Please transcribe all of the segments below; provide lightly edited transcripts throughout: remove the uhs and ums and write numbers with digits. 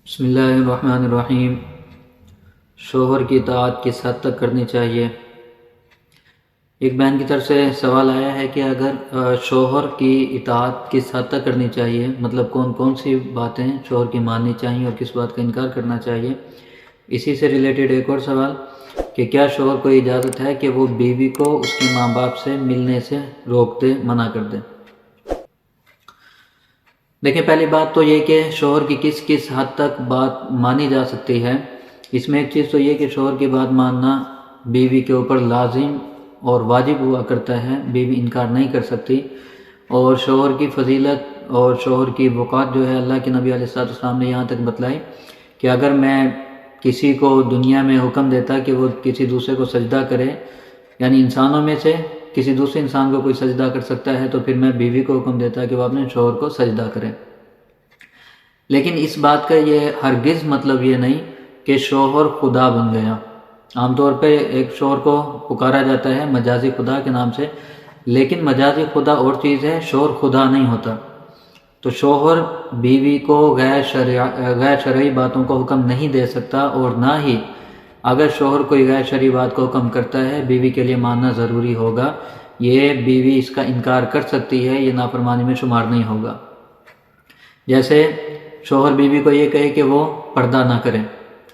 بسم اللہ الرحمن الرحیم۔ شوہر کی اطاعت کس حد تک کرنی چاہیے؟ ایک بہن کی طرف سے سوال آیا ہے کہ اگر شوہر کی اطاعت کس حد تک کرنی چاہیے، مطلب کون کون سی باتیں شوہر کی ماننی چاہیے اور کس بات کا انکار کرنا چاہیے۔ اسی سے ریلیٹڈ ایک اور سوال کہ کیا شوہر کو اجازت ہے کہ وہ بیوی کو اس کے ماں باپ سے ملنے سے روک دے، منع کر دے؟ دیکھیں، پہلی بات تو یہ کہ شوہر کی کس حد تک بات مانی جا سکتی ہے۔ اس میں ایک چیز تو یہ کہ شوہر کی بات ماننا بیوی کے اوپر لازم اور واجب ہوا کرتا ہے، بیوی انکار نہیں کر سکتی۔ اور شوہر کی فضیلت اور شوہر کی وقات جو ہے اللہ کے نبی علیہ السلام نے یہاں تک بتلائی کہ اگر میں کسی کو دنیا میں حکم دیتا کہ وہ کسی دوسرے کو سجدہ کرے، یعنی انسانوں میں سے کسی دوسرے انسان کو کوئی سجدہ کر سکتا ہے، تو پھر میں بیوی کو حکم دیتا کہ وہ اپنے شوہر کو سجدہ کرے۔ لیکن اس بات کا یہ ہرگز مطلب یہ نہیں کہ شوہر خدا بن گیا۔ عام طور پہ ایک شوہر کو پکارا جاتا ہے مجازی خدا کے نام سے، لیکن مجازی خدا اور چیز ہے، شوہر خدا نہیں ہوتا۔ تو شوہر بیوی کو غیر شرعی باتوں کو حکم نہیں دے سکتا، اور نہ ہی اگر شوہر کوئی غیر شرعی بات کو حکم کرتا ہے بیوی کے لیے ماننا ضروری ہوگا۔ یہ بیوی اس کا انکار کر سکتی ہے، یہ نافرمانی میں شمار نہیں ہوگا۔ جیسے شوہر بیوی کو یہ کہے کہ وہ پردہ نہ کرے،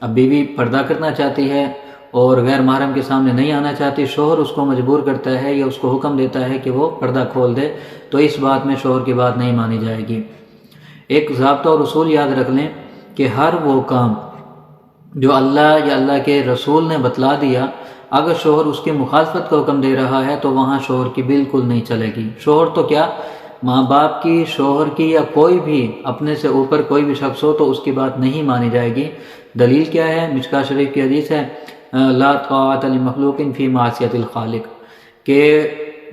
اب بیوی پردہ کرنا چاہتی ہے اور غیر محرم کے سامنے نہیں آنا چاہتی، شوہر اس کو مجبور کرتا ہے یا اس کو حکم دیتا ہے کہ وہ پردہ کھول دے، تو اس بات میں شوہر کی بات نہیں مانی جائے گی۔ ایک ضابطہ اور اصول یاد رکھ لیں کہ ہر وہ کام جو اللہ یا اللہ کے رسول نے بتلا دیا، اگر شوہر اس کی مخالفت کا حکم دے رہا ہے تو وہاں شوہر کی بالکل نہیں چلے گی۔ شوہر تو کیا، ماں باپ کی، شوہر کی، یا کوئی بھی اپنے سے اوپر کوئی بھی شخص ہو تو اس کی بات نہیں مانی جائے گی۔ دلیل کیا ہے؟ مشکوٰۃ شریف کی حدیث ہے لا طاعۃ لمخلوق فی معصیۃ الخالق، کہ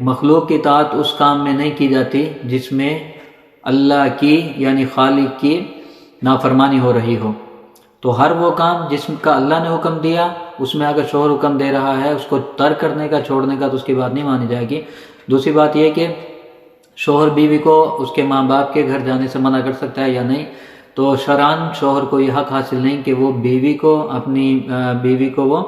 مخلوق کی اطاعت اس کام میں نہیں کی جاتی جس میں اللہ کی یعنی خالق کی نافرمانی ہو رہی ہو۔ تو ہر وہ کام جس کا اللہ نے حکم دیا اس میں اگر شوہر حکم دے رہا ہے اس کو ترک کرنے کا، چھوڑنے کا، تو اس کی بات نہیں مانی جائے گی۔ دوسری بات یہ کہ شوہر بیوی کو اس کے ماں باپ کے گھر جانے سے منع کر سکتا ہے یا نہیں، تو شرعاً شوہر کو یہ حق حاصل نہیں کہ وہ اپنی بیوی کو وہ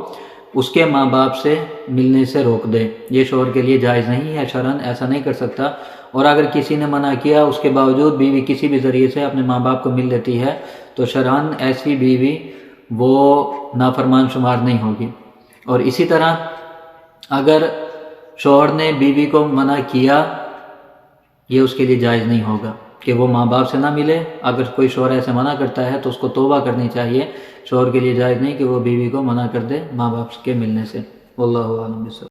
اس کے ماں باپ سے ملنے سے روک دے۔ یہ شوہر کے لیے جائز نہیں ہے، شرعاً ایسا نہیں کر سکتا۔ اور اگر کسی نے منع کیا اس کے باوجود بیوی کسی بھی ذریعے سے اپنے ماں باپ کو مل لیتی ہے تو شرعاً ایسی بیوی وہ نافرمان شمار نہیں ہوگی۔ اور اسی طرح اگر شوہر نے بیوی کو منع کیا، یہ اس کے لیے جائز نہیں ہوگا کہ وہ ماں باپ سے نہ ملے۔ اگر کوئی شوہر ایسے منع کرتا ہے تو اس کو توبہ کرنی چاہیے۔ شوہر کے لیے جائز نہیں کہ وہ بیوی کو منع کر دے ماں باپ کے ملنے سے۔ واللہ اعلم بالصواب۔